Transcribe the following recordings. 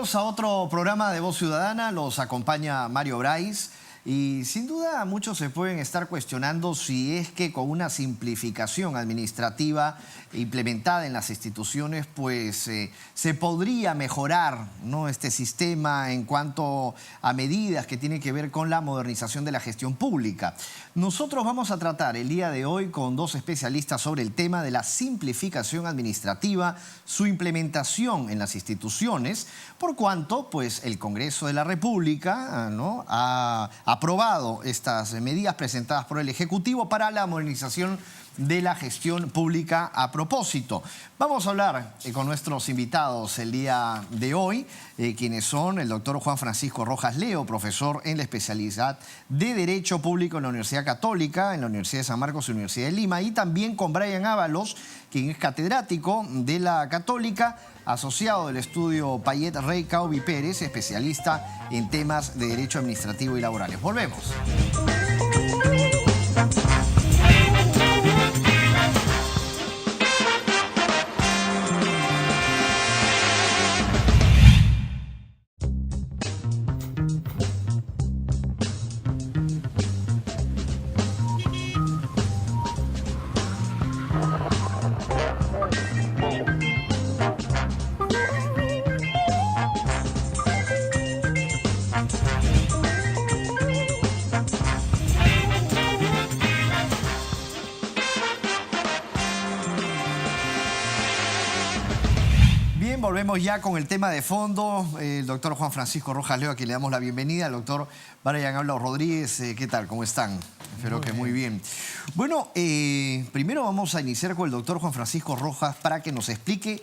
Bienvenidos a otro programa de Voz Ciudadana. Los acompaña Mario Brais. Y sin duda muchos se pueden estar cuestionando si es que con una simplificación administrativa implementada en las instituciones, pues se podría mejorar, ¿no?, este sistema en cuanto a medidas que tienen que ver con la modernización de la gestión pública. Nosotros vamos a tratar el día de hoy con dos especialistas sobre el tema de la simplificación administrativa, su implementación en las instituciones, por cuanto pues el Congreso de la República, ¿no?, ha aprobado estas medidas presentadas por el Ejecutivo para la modernización de la gestión pública a propósito. Vamos a hablar con nuestros invitados el día de hoy, quienes son el doctor Juan Francisco Rojas Leo, profesor en la especialidad de Derecho Público en la Universidad Católica, en la Universidad de San Marcos y Universidad de Lima, y también con Brian Ábalos, quien es catedrático de la Católica, asociado del estudio Payet Rey Caubi Pérez, especialista en temas de derecho administrativo y laborales. Volvemos. Volvemos ya con el tema de fondo. El doctor Juan Francisco Rojas Leo, a quien le damos la bienvenida. El doctor Brian Ábalos Rodríguez, ¿qué tal? ¿Cómo están? Espero que muy bien. Bueno, primero vamos a iniciar con el doctor Juan Francisco Rojas para que nos explique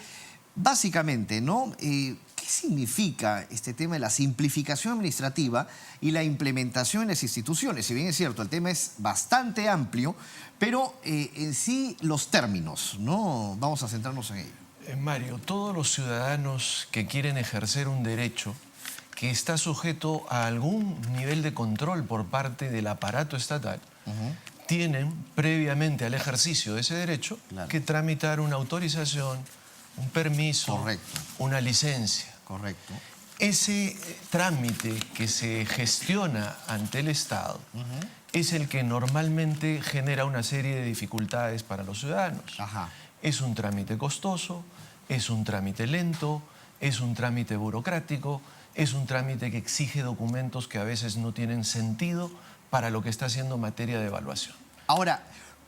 básicamente, ¿no?, qué significa este tema de la simplificación administrativa y la implementación en las instituciones. Si bien es cierto, el tema es bastante amplio, pero en sí los términos, ¿no? Vamos a centrarnos en ello. Mario, todos los ciudadanos que quieren ejercer un derecho que está sujeto a algún nivel de control por parte del aparato estatal, tienen, previamente al ejercicio de ese derecho, que tramitar una autorización, un permiso, una licencia. Correcto. Ese trámite que se gestiona ante el Estado es el que normalmente genera una serie de dificultades para los ciudadanos. Es un trámite costoso, es un trámite lento, es un trámite burocrático, es un trámite que exige documentos que a veces no tienen sentido para lo que está haciendo materia de evaluación. Ahora,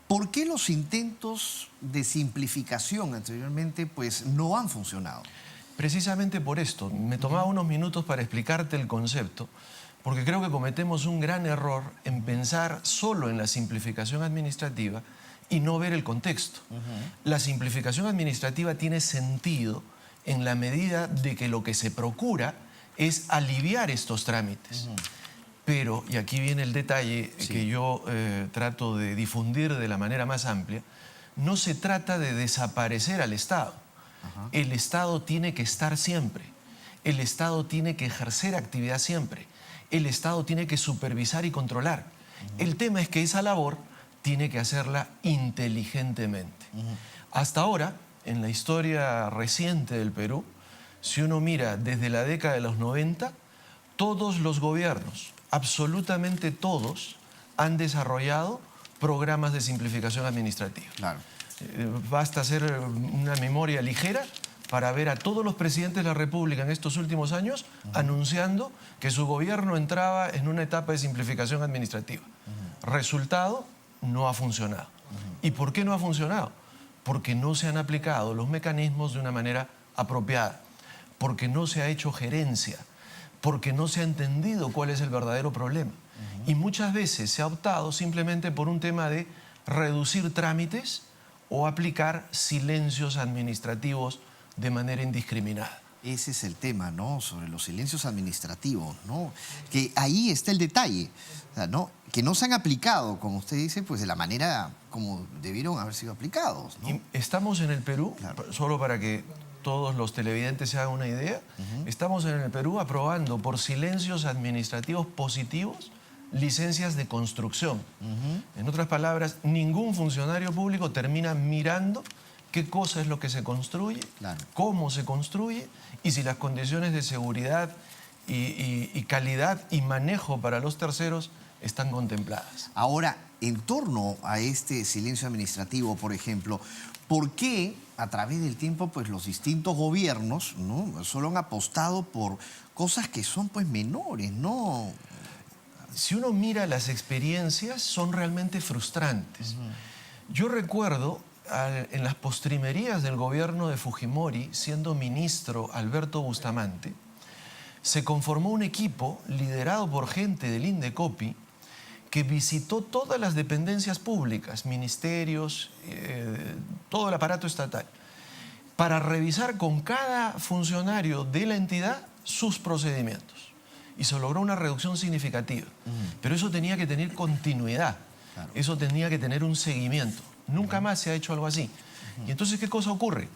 ¿por qué los intentos de simplificación anteriormente pues no han funcionado? Precisamente por esto. Me tomaba unos minutos para explicarte el concepto, porque creo que cometemos un gran error en pensar solo en la simplificación administrativa y no ver el contexto. La simplificación administrativa tiene sentido en la medida de que lo que se procura es aliviar estos trámites. Pero, y aquí viene el detalle que yo trato de difundir de la manera más amplia, no se trata de desaparecer al Estado. El Estado tiene que estar siempre. El Estado tiene que ejercer actividad siempre. El Estado tiene que supervisar y controlar. El tema es que esa labor tiene que hacerla inteligentemente. Hasta ahora, en la historia reciente del Perú, si uno mira desde la década de los 90, todos los gobiernos, absolutamente todos, han desarrollado programas de simplificación administrativa. Basta hacer una memoria ligera para ver a todos los presidentes de la República en estos últimos años anunciando que su gobierno entraba en una etapa de simplificación administrativa. Resultado, no ha funcionado. ¿Y por qué no ha funcionado? Porque no se han aplicado los mecanismos de una manera apropiada, porque no se ha hecho gerencia, porque no se ha entendido cuál es el verdadero problema. Y muchas veces se ha optado simplemente por un tema de reducir trámites o aplicar silencios administrativos de manera indiscriminada. Ese es el tema, ¿no?, sobre los silencios administrativos, ¿no? Que ahí está el detalle, o sea, ¿no?, que no se han aplicado, como usted dice, pues de la manera como debieron haber sido aplicados, ¿no? Y estamos en el Perú, solo para que todos los televidentes se hagan una idea, estamos en el Perú aprobando por silencios administrativos positivos licencias de construcción. En otras palabras, ningún funcionario público termina mirando qué cosa es lo que se construye, Claro. cómo se construye y si las condiciones de seguridad y calidad y manejo para los terceros están contempladas. Ahora, en torno a este silencio administrativo, por ejemplo, ¿por qué a través del tiempo pues, los distintos gobiernos, ¿no?, solo han apostado por cosas que son pues, menores, ¿no? Si uno mira las experiencias, son realmente frustrantes. Yo recuerdo en las postrimerías del gobierno de Fujimori, siendo ministro Alberto Bustamante, se conformó un equipo liderado por gente del Indecopi que visitó todas las dependencias públicas, ministerios, todo el aparato estatal, para revisar con cada funcionario de la entidad sus procedimientos. Y se logró una reducción significativa. Pero eso tenía que tener continuidad, Claro. eso tenía que tener un seguimiento. Nunca más se ha hecho algo así. Y entonces, ¿qué cosa ocurre?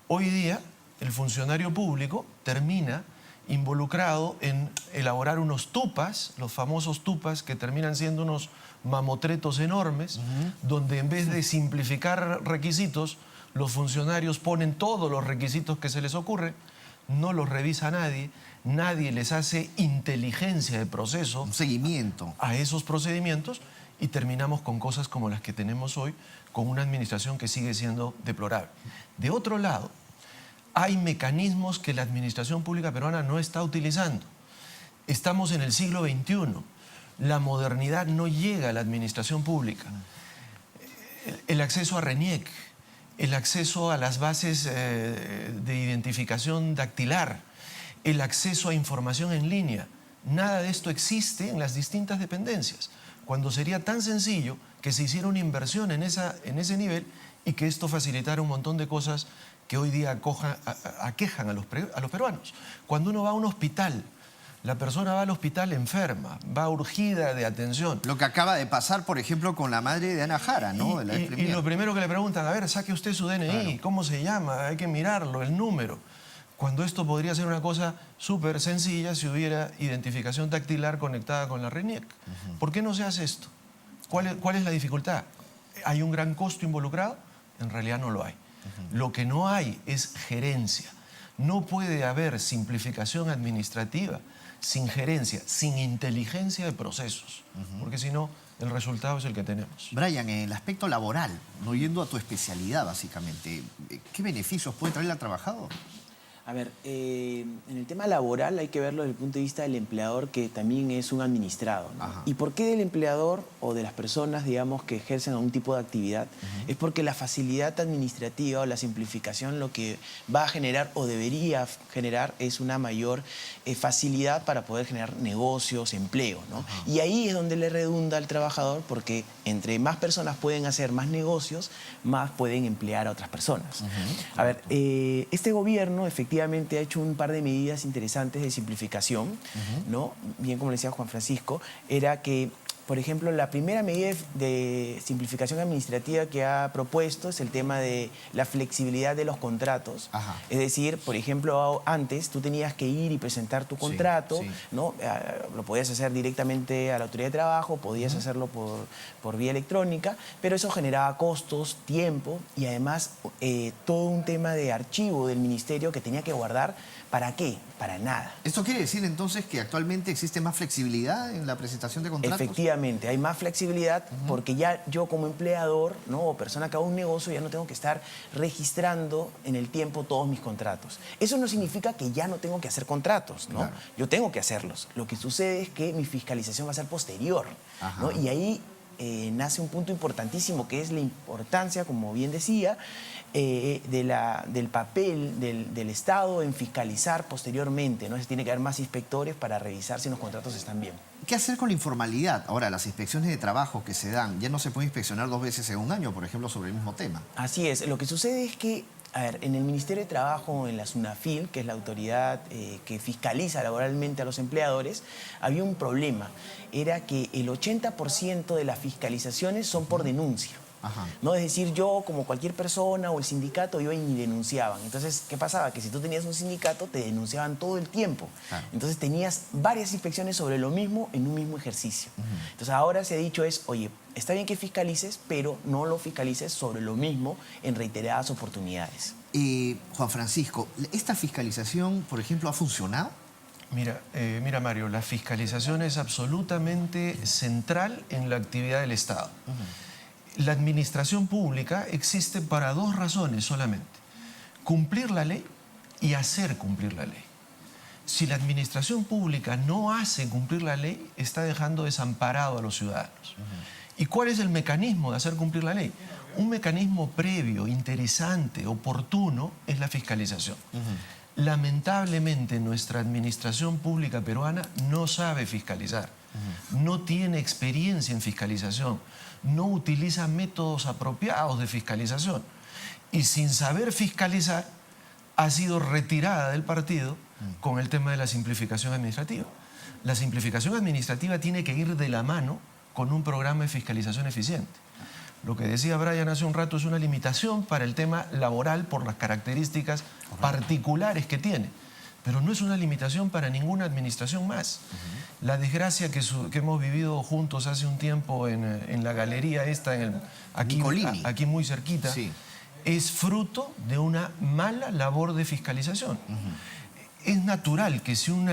Hoy día, el funcionario público termina involucrado en elaborar unos tupas, los famosos tupas que terminan siendo unos mamotretos enormes, donde en vez de simplificar requisitos, los funcionarios ponen todos los requisitos que se les ocurre, no los revisa nadie, nadie les hace inteligencia de proceso Un seguimiento. a esos procedimientos y terminamos con cosas como las que tenemos hoy, con una administración que sigue siendo deplorable. De otro lado, hay mecanismos que la administración pública peruana no está utilizando. Estamos en el siglo XXI. La modernidad no llega a la administración pública. El acceso a RENIEC, el acceso a las bases de identificación dactilar, el acceso a información en línea, nada de esto existe en las distintas dependencias, cuando sería tan sencillo que se hiciera una inversión en ese nivel y que esto facilitara un montón de cosas que hoy día aquejan a los peruanos. Cuando uno va a un hospital, la persona va al hospital enferma, va urgida de atención. Lo que acaba de pasar, por ejemplo, con la madre de Ana Jara, ¿no? De la Y expremiera. lo primero que le preguntan, a ver, saque usted su DNI, Claro. ¿cómo se llama? Hay que mirarlo, el número. Cuando esto podría ser una cosa súper sencilla si hubiera identificación dactilar conectada con la RENIEC. ¿Por qué no se hace esto? ¿Cuál es la dificultad? ¿Hay un gran costo involucrado? En realidad no lo hay. Lo que no hay es gerencia. No puede haber simplificación administrativa sin gerencia, sin inteligencia de procesos, porque si no, el resultado es el que tenemos. Brian, en el aspecto laboral, no yendo a tu especialidad básicamente, ¿qué beneficios puede traer al trabajador? A ver, en el tema laboral hay que verlo desde el punto de vista del empleador, que también es un administrado, ¿no? Ajá. ¿Y por qué del empleador o de las personas, digamos, que ejercen algún tipo de actividad? Es porque la facilidad administrativa o la simplificación lo que va a generar o debería generar es una mayor facilidad para poder generar negocios, empleo, ¿no? Y ahí es donde le redunda al trabajador, porque entre más personas pueden hacer más negocios, más pueden emplear a otras personas. A ver, este gobierno efectivamente ha hecho un par de medidas interesantes de simplificación, ¿no? Bien como le decía Juan Francisco, era que, por ejemplo, la primera medida de simplificación administrativa que ha propuesto es el tema de la flexibilidad de los contratos. Ajá. Es decir, por ejemplo, antes tú tenías que ir y presentar tu contrato, sí. ¿no? Lo podías hacer directamente a la autoridad de trabajo, podías hacerlo por vía electrónica, pero eso generaba costos, tiempo y además todo un tema de archivo del ministerio que tenía que guardar. ¿Para qué? Para nada. ¿Esto quiere decir entonces que actualmente existe más flexibilidad en la presentación de contratos? Efectivamente, hay más flexibilidad porque ya yo como empleador, ¿no?, o persona que hago un negocio ya no tengo que estar registrando en el tiempo todos mis contratos. Eso no significa que ya no tengo que hacer contratos, ¿no? Claro. Yo tengo que hacerlos. Lo que sucede es que mi fiscalización va a ser posterior, Ajá. ¿no? Y ahí nace un punto importantísimo que es la importancia, como bien decía, del papel del Estado en fiscalizar posteriormente, ¿no? Tiene que haber más inspectores para revisar si los contratos están bien. ¿Qué hacer con la informalidad? Ahora, las inspecciones de trabajo que se dan, ya no se puede inspeccionar 2 veces en un año, por ejemplo, sobre el mismo tema. Así es. Lo que sucede es que, a ver, en el Ministerio de Trabajo, en la SUNAFIL, que es la autoridad que fiscaliza laboralmente a los empleadores, había un problema. Era que el 80% de las fiscalizaciones son por denuncia. Ajá. ¿no? Es decir, yo como cualquier persona o el sindicato iban y denunciaban. Entonces, ¿qué pasaba? Que si tú tenías un sindicato te denunciaban todo el tiempo. Claro. Entonces tenías varias inspecciones sobre lo mismo en un mismo ejercicio. Entonces ahora se ha dicho oye, está bien que fiscalices, pero no lo fiscalices sobre lo mismo en reiteradas oportunidades. Juan Francisco, ¿esta fiscalización, por ejemplo, ha funcionado? Mira Mario, la fiscalización es absolutamente central en la actividad del Estado. La administración pública existe para dos razones solamente: cumplir la ley y hacer cumplir la ley. Si la administración pública no hace cumplir la ley, está dejando desamparado a los ciudadanos. ¿Y cuál es el mecanismo de hacer cumplir la ley? Un mecanismo previo, interesante, oportuno, es la fiscalización. Lamentablemente, nuestra administración pública peruana no sabe fiscalizar, no tiene experiencia en fiscalización, no utiliza métodos apropiados de fiscalización y, sin saber fiscalizar, ha sido retirada del partido con el tema de la simplificación administrativa. La simplificación administrativa tiene que ir de la mano con un programa de fiscalización eficiente. Lo que decía Brian hace un rato es una limitación para el tema laboral por las características particulares que tiene, pero no es una limitación para ninguna administración más. La desgracia que hemos vivido juntos hace un tiempo en la galería esta, aquí muy cerquita, sí, es fruto de una mala labor de fiscalización. Es natural que si un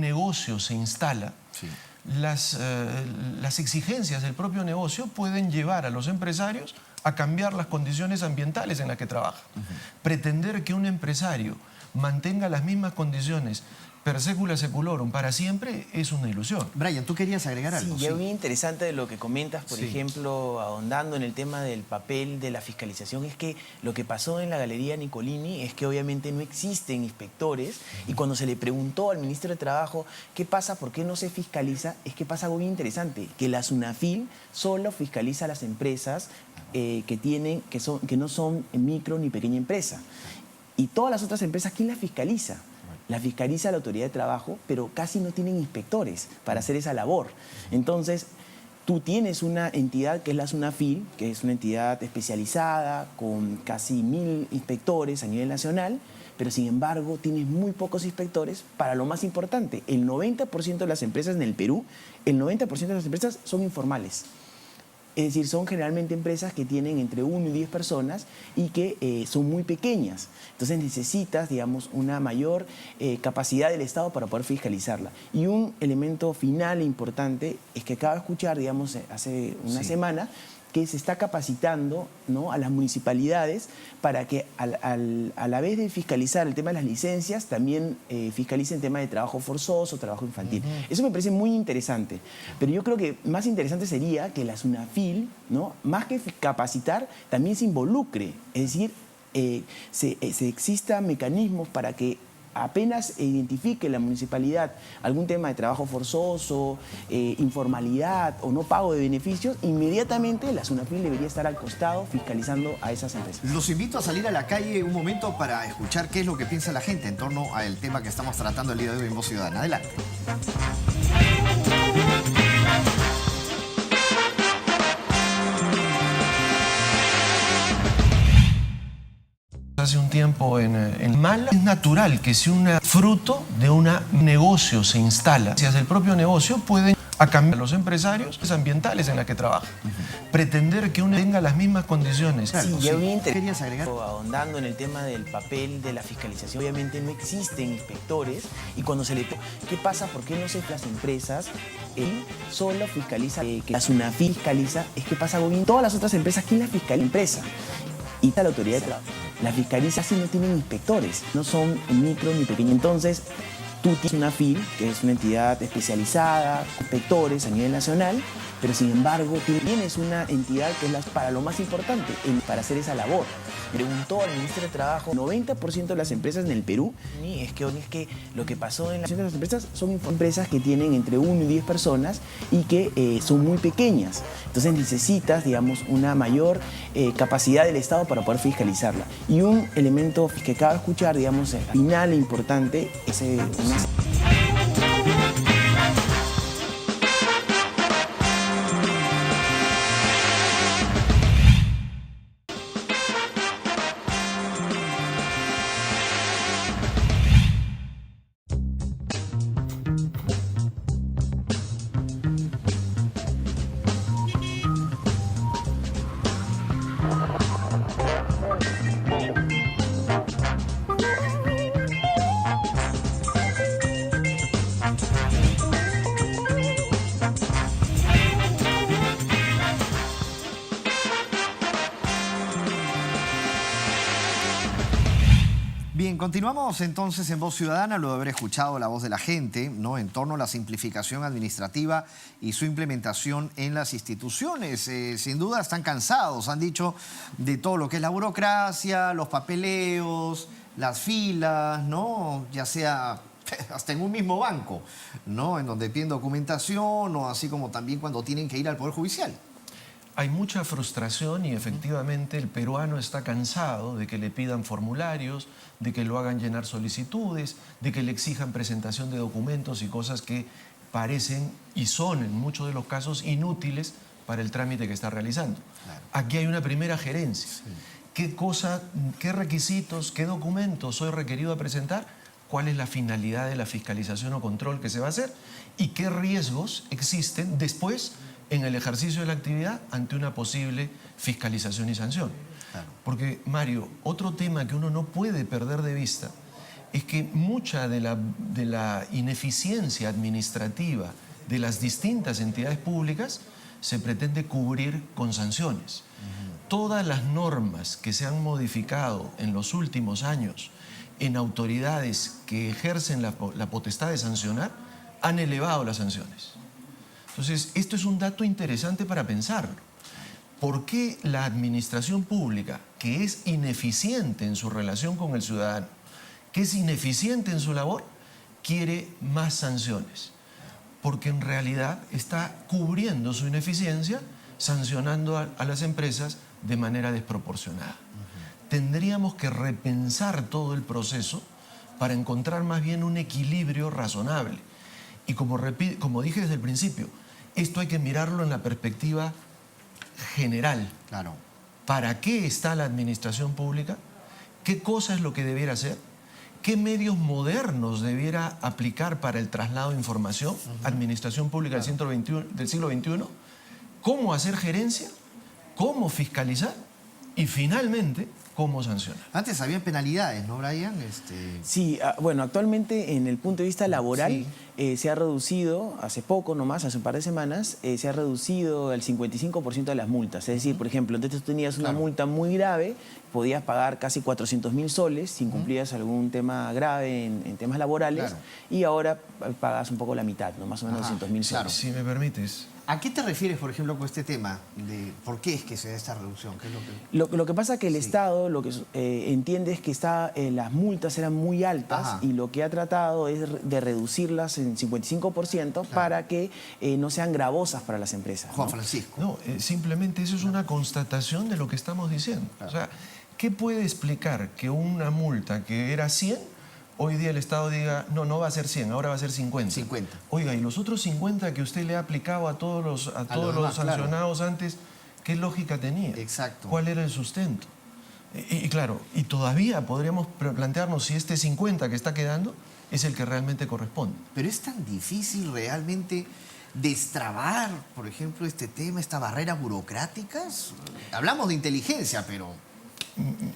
negocio se instala, sí, las exigencias del propio negocio pueden llevar a los empresarios a cambiar las condiciones ambientales en las que trabajan. Pretender que un empresario mantenga las mismas condiciones per secula seculorum para siempre es una ilusión. Brian, ¿tú querías agregar algo? Sí, es muy interesante de lo que comentas, por Sí. ejemplo, ahondando en el tema del papel de la fiscalización, es que lo que pasó en la Galería Nicolini es que obviamente no existen inspectores, y cuando se le preguntó al ministro de Trabajo qué pasa, por qué no se fiscaliza, es que pasa algo bien interesante, que la SUNAFIL solo fiscaliza a las empresas que no son micro ni pequeña empresa. Y todas las otras empresas, ¿quién las fiscaliza? La fiscaliza la Autoridad de Trabajo, pero casi no tienen inspectores para hacer esa labor. Entonces, tú tienes una entidad que es la SUNAFIL, que es una entidad especializada con casi 1000 inspectores a nivel nacional, pero sin embargo tienes muy pocos inspectores para lo más importante. El 90% de las empresas en el Perú, el 90% de las empresas son informales. Es decir, son generalmente empresas que tienen entre 1 y 10 personas y que son muy pequeñas. Entonces necesitas, digamos, una mayor capacidad del Estado para poder fiscalizarla. Y un elemento final importante es que acabo de escuchar, digamos, hace una semana, que se está capacitando, ¿no?, a las municipalidades para que a la vez de fiscalizar el tema de las licencias, también fiscalicen el tema de trabajo forzoso, trabajo infantil. Eso me parece muy interesante. Pero yo creo que más interesante sería que la SUNAFIL, ¿no?, más que capacitar, también se involucre. Es decir, existan mecanismos para que apenas identifique la municipalidad algún tema de trabajo forzoso, informalidad o no pago de beneficios, inmediatamente la SUNAFIL debería estar al costado fiscalizando a esas empresas. Los invito a salir a la calle un momento para escuchar qué es lo que piensa la gente en torno al tema que estamos tratando el día de hoy en Voz Ciudadana. Adelante. Hace un tiempo en Mala, es natural que si fruto de un negocio se instala, si el propio negocio pueden cambiar a los empresarios ambientales en las que trabajan. Pretender que uno tenga las mismas condiciones. Sí, ya bien ¿Querías agregar? Ahondando en el tema del papel de la fiscalización, obviamente no existen inspectores, y cuando se le ¿qué pasa? ¿Por qué no se las empresas solo fiscaliza que la SUNAFIL fiscaliza? Es que pasa algo bien. Todas las otras empresas, ¿quién las fiscaliza? Empresa. Y está la Autoridad de Trabajo. La fiscaliza si no tienen inspectores, no son micro ni pequeños. Entonces, tú tienes una FIL, que es una entidad especializada, inspectores a nivel nacional, pero sin embargo tienes una entidad que es para lo más importante, para hacer esa labor. Preguntó al ministro de Trabajo, 90% de las empresas en el Perú, es que lo que pasó en las empresas son empresas que tienen entre 1 y 10 personas y que son muy pequeñas. Entonces necesitas, digamos, una mayor capacidad del Estado para poder fiscalizarla. Y un elemento que acabo de escuchar, digamos, final e importante, es Bien, continuamos entonces en Voz Ciudadana, luego de haber escuchado la voz de la gente, ¿no?, en torno a la simplificación administrativa y su implementación en las instituciones. Sin duda están cansados, han dicho, de todo lo que es la burocracia, los papeleos, las filas, ¿no?, ya sea hasta en un mismo banco, ¿no?, en donde piden documentación, o así como también cuando tienen que ir al Poder Judicial. Hay mucha frustración y efectivamente el peruano está cansado de que le pidan formularios, de que lo hagan llenar solicitudes, de que le exijan presentación de documentos y cosas que parecen y son en muchos de los casos inútiles para el trámite que está realizando. Claro. Aquí hay una primera gerencia. Sí. ¿Qué requisitos, qué documentos soy requerido a presentar? ¿Cuál es la finalidad de la fiscalización o control que se va a hacer? ¿Y qué riesgos existen después en el ejercicio de la actividad ante una posible fiscalización y sanción? Claro. Porque, Mario, otro tema que uno no puede perder de vista es que mucha de la ineficiencia administrativa de las distintas entidades públicas se pretende cubrir con sanciones. Todas las normas que se han modificado en los últimos años en autoridades que ejercen la potestad de sancionar han elevado las sanciones. Entonces, esto es un dato interesante para pensarlo. ¿Por qué la administración pública, que es ineficiente en su relación con el ciudadano, que es ineficiente en su labor, quiere más sanciones? Porque en realidad está cubriendo su ineficiencia, sancionando a las empresas de manera desproporcionada. Tendríamos que repensar todo el proceso para encontrar más bien un equilibrio razonable. Y como dije desde el principio, esto hay que mirarlo en la perspectiva general. Claro. ¿Para qué está la administración pública? ¿Qué cosa es lo que debiera hacer? ¿Qué medios modernos debiera aplicar para el traslado de información? Administración pública del siglo XXI. ¿Cómo hacer gerencia? ¿Cómo fiscalizar? Y finalmente, ¿cómo sancionar? Antes había penalidades, ¿no, Brian? Sí, bueno, actualmente en el punto de vista laboral Sí. se ha reducido, hace poco nomás, hace un par de semanas, se ha reducido el 55% de las multas. Es decir, por ejemplo, antes tú tenías una multa muy grave, podías pagar casi 400.000 soles si incumplías algún tema grave en temas laborales, Claro. y ahora pagas un poco la mitad, ¿no? Más o menos Ajá, 200.000 claro. soles. Si me permites. ¿A qué te refieres, por ejemplo, con este tema de por qué es que se da esta reducción? ¿Qué es lo que... Lo que pasa es que el Sí. Estado lo que entiende es que las multas eran muy altas. Ajá. Y lo que ha tratado es de reducirlas en 55% para que no sean gravosas para las empresas. Juan ¿no? Francisco. No, simplemente eso es una constatación de lo que estamos diciendo. Claro. O sea, ¿qué puede explicar que una multa que era 100, hoy día el Estado diga, no, no va a ser 100, ahora va a ser 50? 50. Oiga, ¿y los otros 50 que usted le ha aplicado a todos los demás, sancionados antes, qué lógica tenía? Exacto. ¿Cuál era el sustento? Y claro, y todavía podríamos plantearnos si este 50 que está quedando es el que realmente corresponde. Pero es tan difícil realmente destrabar, por ejemplo, este tema, estas barreras burocráticas. Hablamos de inteligencia, pero...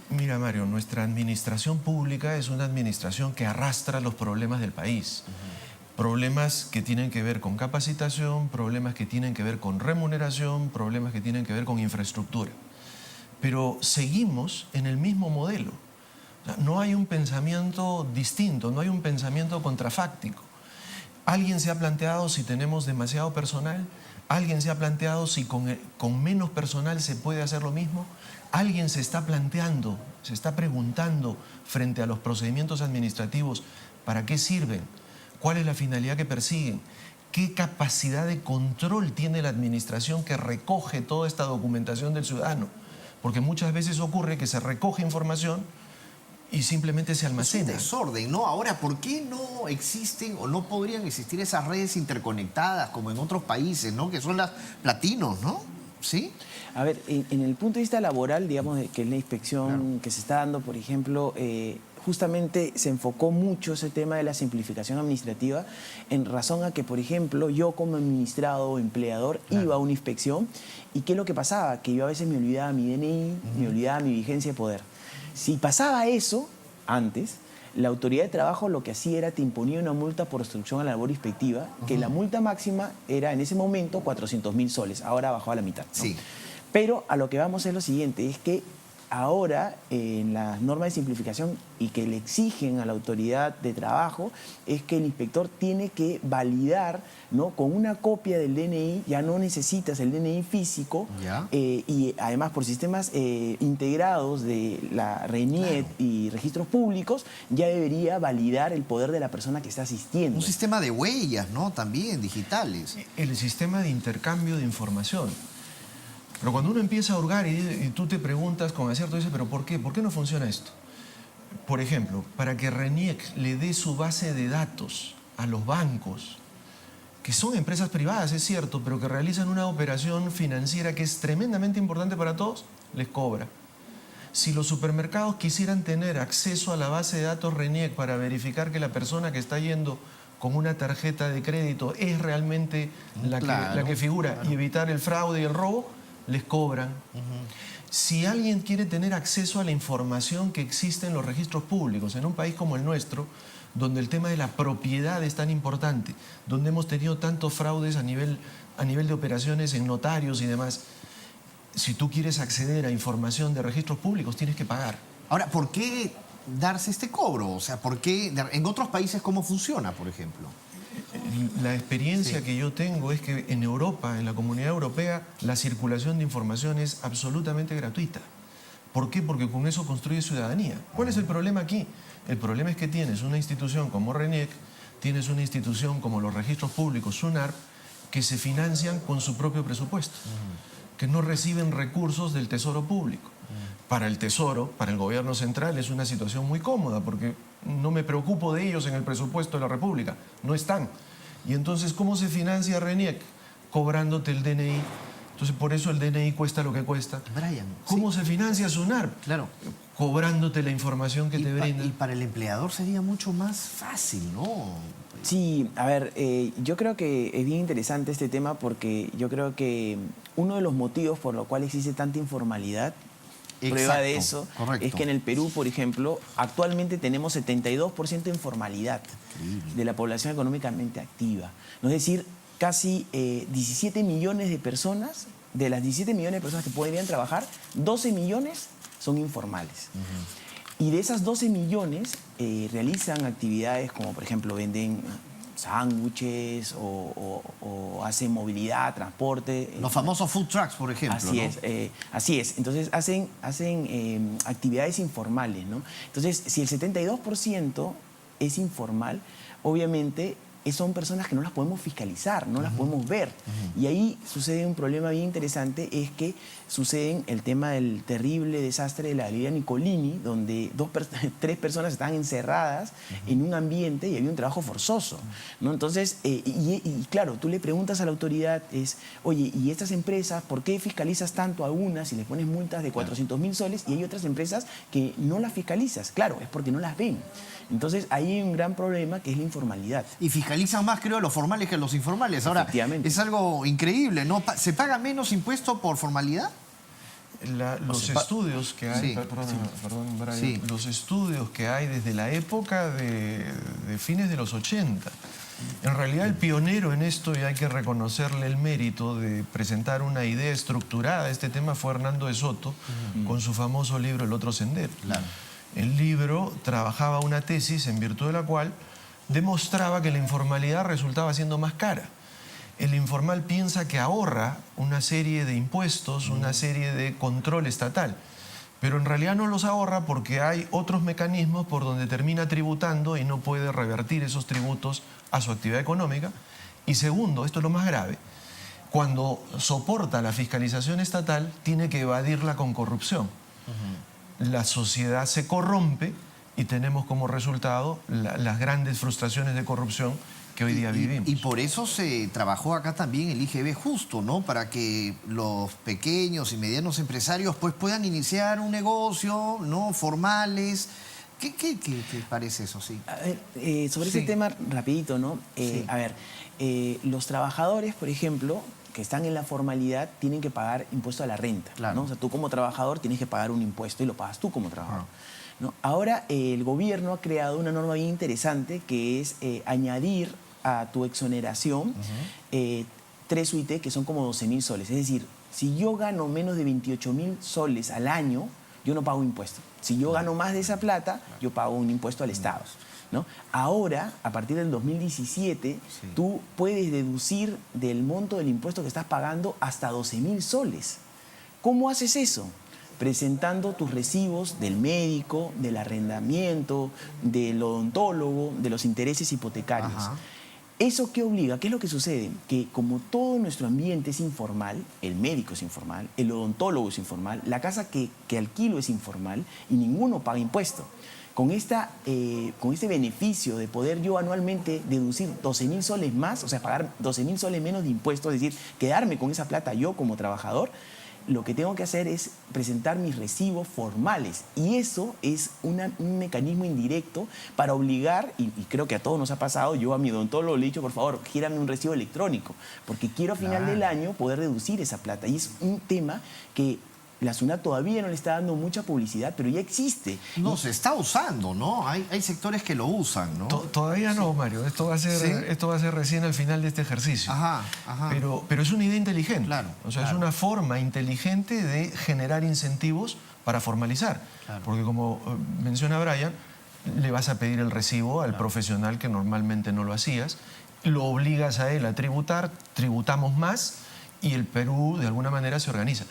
Mira, Mario, nuestra administración pública es una administración que arrastra los problemas del país. Problemas que tienen que ver con capacitación, problemas que tienen que ver con remuneración, problemas que tienen que ver con infraestructura. Pero seguimos en el mismo modelo. O sea, no hay un pensamiento distinto, no hay un pensamiento contrafáctico. ¿Alguien se ha planteado si tenemos demasiado personal? ¿Alguien se ha planteado si con menos personal se puede hacer lo mismo? ¿Alguien se está planteando, se está preguntando frente a los procedimientos administrativos para qué sirven? ¿Cuál es la finalidad que persiguen? ¿Qué capacidad de control tiene la administración que recoge toda esta documentación del ciudadano? Porque muchas veces ocurre que se recoge información y simplemente se Es un almacena. desorden, ¿no? Ahora, ¿por qué no existen o no podrían existir esas redes interconectadas como en otros países, ¿no? Que son las platinos, ¿no? ¿Sí? A ver, en el punto de vista laboral, digamos que es la inspección que se está dando, por ejemplo, justamente se enfocó mucho ese tema de la simplificación administrativa en razón a que, por ejemplo, yo como administrado o empleador iba a una inspección y ¿qué es lo que pasaba? Que yo a veces me olvidaba mi DNI, me olvidaba mi vigencia de poder. Si pasaba eso antes, la autoridad de trabajo lo que hacía era te imponía una multa por obstrucción a la labor inspectiva, que la multa máxima era en ese momento 400.000 soles, ahora bajó a la mitad, ¿no? Sí. Pero a lo que vamos es lo siguiente, es que ahora en las normas de simplificación y que le exigen a la autoridad de trabajo es que el inspector tiene que validar, ¿no? Con una copia del DNI, ya no necesitas el DNI físico, y además por sistemas integrados de la RENIEC y registros públicos, ya debería validar el poder de la persona que está asistiendo. Un sistema de huellas, ¿no? También digitales. El sistema de intercambio de información. Pero cuando uno empieza a hurgar y tú te preguntas con acierto, dices, ¿pero por qué? ¿Por qué no funciona esto? Por ejemplo, para que RENIEC le dé su base de datos a los bancos, que son empresas privadas, es cierto, pero que realizan una operación financiera que es tremendamente importante para todos, les cobra. Si los supermercados quisieran tener acceso a la base de datos RENIEC para verificar que la persona que está yendo con una tarjeta de crédito es realmente la que figura y evitar el fraude y el robo, les cobran. Si alguien quiere tener acceso a la información que existe en los registros públicos, en un país como el nuestro, donde el tema de la propiedad es tan importante, donde hemos tenido tantos fraudes a nivel de operaciones en notarios y demás, si tú quieres acceder a información de registros públicos, tienes que pagar. Ahora, ¿por qué darse este cobro? O sea, ¿por qué en otros países cómo funciona, por ejemplo? La experiencia que yo tengo es que en Europa, en la Comunidad Europea, la circulación de información es absolutamente gratuita. ¿Por qué? Porque con eso construye ciudadanía. ¿Cuál es el problema aquí? El problema es que tienes una institución como RENIEC, tienes una institución como los registros públicos, SUNARP, que se financian con su propio presupuesto, que no reciben recursos del Tesoro Público. Para el Tesoro, para el gobierno central, es una situación muy cómoda, porque no me preocupo de ellos en el presupuesto de la República, no están. Y entonces, ¿cómo se financia RENIEC? Cobrándote el DNI. Entonces, por eso el DNI cuesta lo que cuesta. Brian, ¿Cómo se financia SUNARP? Claro. Cobrándote la información que te brinda. Y para el empleador sería mucho más fácil, ¿no? Sí, a ver, yo creo que es bien interesante este tema porque yo creo que uno de los motivos por los cuales existe tanta informalidad, prueba de eso, es que en el Perú, por ejemplo, actualmente tenemos 72% de informalidad de la población económicamente activa. ¿No? Es decir, casi 17 millones de personas, de las 17 millones de personas que podrían trabajar, 12 millones son informales. Y de esas 12 millones realizan actividades como, por ejemplo, venden sándwiches o hacen movilidad, transporte. Los famosos food trucks, por ejemplo. Así ¿no? es, así es. Entonces hacen actividades informales, ¿no? Entonces, si el 72% es informal, obviamente son personas que no las podemos fiscalizar, no las podemos ver. Y ahí sucede un problema bien interesante, es que sucede el tema del terrible desastre de la galería Nicolini, donde 3 personas estaban encerradas en un ambiente y había un trabajo forzoso, ¿no? Entonces, y claro, tú le preguntas a la autoridad, oye, ¿y estas empresas, por qué fiscalizas tanto a unas y les pones multas de 400.000 soles y hay otras empresas que no las fiscalizas? Claro, es porque no las ven. Entonces, ahí hay un gran problema que es la informalidad. Y fiscalizan más, creo, los formales que los informales. Ahora, es algo increíble, ¿no? ¿Se paga menos impuesto por formalidad? Los estudios que hay, perdón, Brian, los estudios que hay desde la época de fines de los 80. En realidad el pionero en esto, y hay que reconocerle el mérito de presentar una idea estructurada de este tema, fue Hernando de Soto, con su famoso libro El otro sendero. Claro. El libro trabajaba una tesis en virtud de la cual demostraba que la informalidad resultaba siendo más cara. El informal piensa que ahorra una serie de impuestos, una serie de control estatal, pero en realidad no los ahorra porque hay otros mecanismos por donde termina tributando y no puede revertir esos tributos a su actividad económica. Y segundo, esto es lo más grave, cuando soporta la fiscalización estatal tiene que evadirla con corrupción. La sociedad se corrompe y tenemos como resultado las grandes frustraciones de corrupción que hoy día vivimos. Y por eso se trabajó acá también el IGB justo, ¿no? Para que los pequeños y medianos empresarios pues puedan iniciar un negocio, ¿no? Formales. ¿Qué parece eso? Sí. A ver, sobre ese tema, rapidito, ¿no? A ver, los trabajadores, por ejemplo, que están en la formalidad, tienen que pagar impuesto a la renta, Claro. ¿no? O sea, tú como trabajador tienes que pagar un impuesto y lo pagas tú como trabajador. ¿no? Ahora el gobierno ha creado una norma bien interesante que es añadir a tu exoneración 3 UIT que son como 12.000 soles. Es decir, si yo gano menos de 28.000 soles al año, yo no pago impuesto. Si yo gano más de esa plata, yo pago un impuesto al Estado, ¿no? Ahora, a partir del 2017, tú puedes deducir del monto del impuesto que estás pagando hasta 12.000 soles. ¿Cómo haces eso? Presentando tus recibos del médico, del arrendamiento, del odontólogo, de los intereses hipotecarios. Ajá. ¿Eso qué obliga? ¿Qué es lo que sucede? Que como todo nuestro ambiente es informal, el médico es informal, el odontólogo es informal, la casa que alquilo es informal y ninguno paga impuesto. Con este beneficio de poder yo anualmente deducir 12.000 soles más, o sea, pagar 12.000 soles menos de impuestos, es decir, quedarme con esa plata yo como trabajador, lo que tengo que hacer es presentar mis recibos formales. Y eso es un mecanismo indirecto para obligar, y creo que a todos nos ha pasado, yo a mi odontólogo le he dicho, por favor, gírame un recibo electrónico, porque quiero a final del año poder reducir esa plata. Y es un tema que la SUNAT todavía no le está dando mucha publicidad, pero ya existe. No, se está usando, ¿no? Hay sectores que lo usan, ¿no? Todavía no, Mario. Esto va a ser recién al final de este ejercicio. Ajá, ajá. Pero es una idea inteligente. Claro, o sea, claro. es una forma inteligente de generar incentivos para formalizar. Claro. Porque como menciona Brian, le vas a pedir el recibo al profesional que normalmente no lo hacías, lo obligas a él a tributar, tributamos más y el Perú de alguna manera se organiza.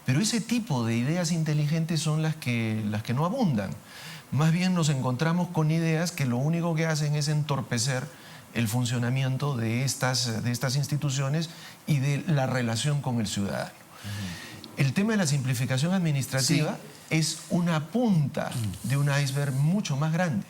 Pero ese tipo de ideas inteligentes son las que no abundan. Más bien nos encontramos con ideas que lo único que hacen es entorpecer el funcionamiento de estas instituciones y de la relación con el ciudadano. El tema de la simplificación administrativa es una punta de un iceberg mucho más grande,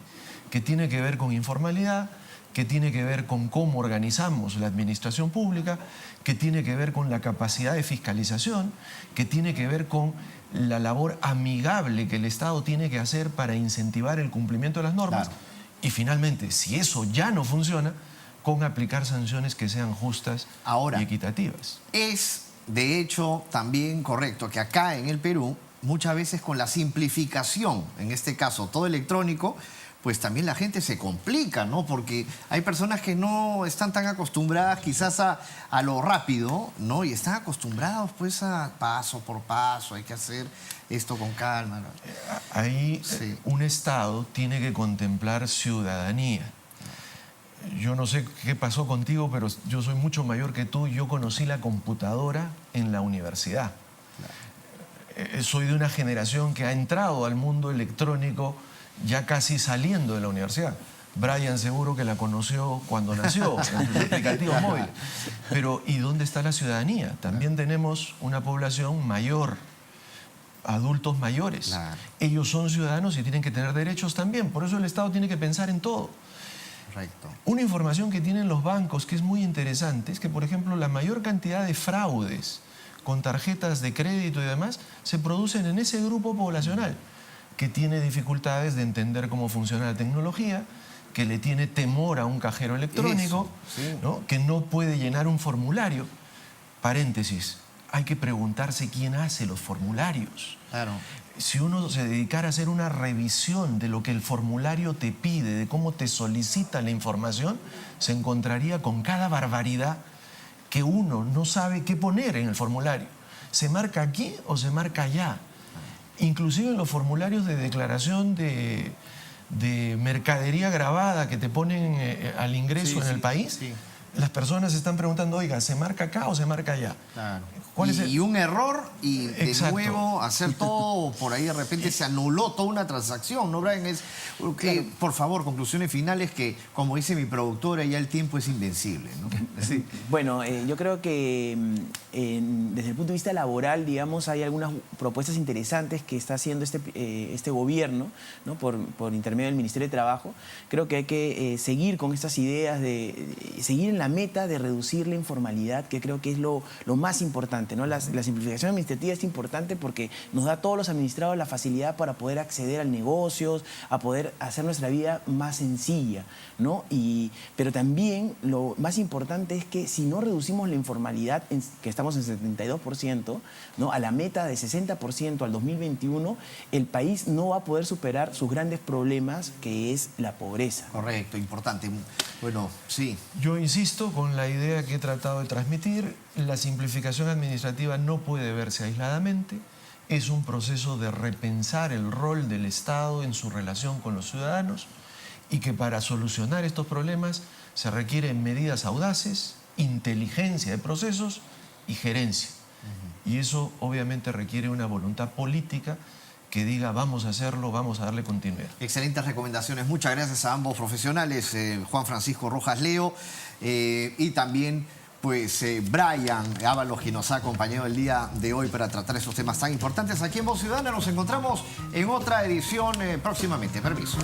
que tiene que ver con informalidad, que tiene que ver con cómo organizamos la administración pública, que tiene que ver con la capacidad de fiscalización, que tiene que ver con la labor amigable que el Estado tiene que hacer para incentivar el cumplimiento de las normas. Claro. Y finalmente, si eso ya no funciona, con aplicar sanciones que sean justas y equitativas. Es, de hecho, también correcto que acá en el Perú, muchas veces con la simplificación, en este caso todo electrónico, pues también la gente se complica, ¿no? Porque hay personas que no están tan acostumbradas quizás a lo rápido, ¿no? Y están acostumbrados pues a paso por paso, hay que hacer esto con calma, ¿no? Ahí un Estado tiene que contemplar ciudadanía. Yo no sé qué pasó contigo, pero yo soy mucho mayor que tú. Yo conocí la computadora en la universidad. Soy de una generación que ha entrado al mundo electrónico ya casi saliendo de la universidad. Brian seguro que la conoció cuando nació, en sus aplicativos móviles. Pero ¿y dónde está la ciudadanía? También tenemos una población mayor, adultos mayores. Claro. Ellos son ciudadanos y tienen que tener derechos también. Por eso el Estado tiene que pensar en todo. Correcto. Una información que tienen los bancos que es muy interesante es que, por ejemplo, la mayor cantidad de fraudes con tarjetas de crédito y demás se producen en ese grupo poblacional que tiene dificultades de entender cómo funciona la tecnología, que le tiene temor a un cajero electrónico, ¿no? Que no puede llenar un formulario. Paréntesis, hay que preguntarse quién hace los formularios. Claro. Si uno se dedicara a hacer una revisión de lo que el formulario te pide, de cómo te solicita la información, se encontraría con cada barbaridad que uno no sabe qué poner en el formulario. ¿Se marca aquí o se marca allá? Inclusive en los formularios de declaración de mercadería grabada que te ponen al ingreso en el país, las personas están preguntando, oiga, ¿se marca acá o se marca allá? Claro. ¿Cuál es el... Y un error y de Exacto. nuevo hacer todo, por ahí de repente se anuló toda una transacción, ¿no, Brian? Claro. Por favor, conclusiones finales que, como dice mi productora, ya el tiempo es invencible, ¿no? Sí. Bueno, yo creo que desde el punto de vista laboral, digamos, hay algunas propuestas interesantes que está haciendo este gobierno, ¿no? por intermedio del Ministerio de Trabajo. Creo que hay que seguir con estas ideas, seguir en la meta de reducir la informalidad, que creo que es lo más importante. importante, ¿no? La simplificación administrativa es importante porque nos da a todos los administrados la facilidad para poder acceder a negocios, a poder hacer nuestra vida más sencilla, ¿no? Pero también lo más importante es que si no reducimos la informalidad, que estamos en 72%, ¿no? A la meta de 60% al 2021, el país no va a poder superar sus grandes problemas, que es la pobreza. Correcto, importante. Bueno, sí. Yo insisto con la idea que he tratado de transmitir, la simplificación administrativa no puede verse aisladamente, es un proceso de repensar el rol del Estado en su relación con los ciudadanos y que para solucionar estos problemas se requieren medidas audaces, inteligencia de procesos y gerencia. Y eso obviamente requiere una voluntad política que diga vamos a hacerlo, vamos a darle continuidad. Excelentes recomendaciones. Muchas gracias a ambos profesionales, Juan Francisco Rojas Leo y también pues Brian Ábalos, que nos ha acompañado el día de hoy para tratar esos temas tan importantes. Aquí en Voz Ciudadana nos encontramos en otra edición próximamente. Permiso.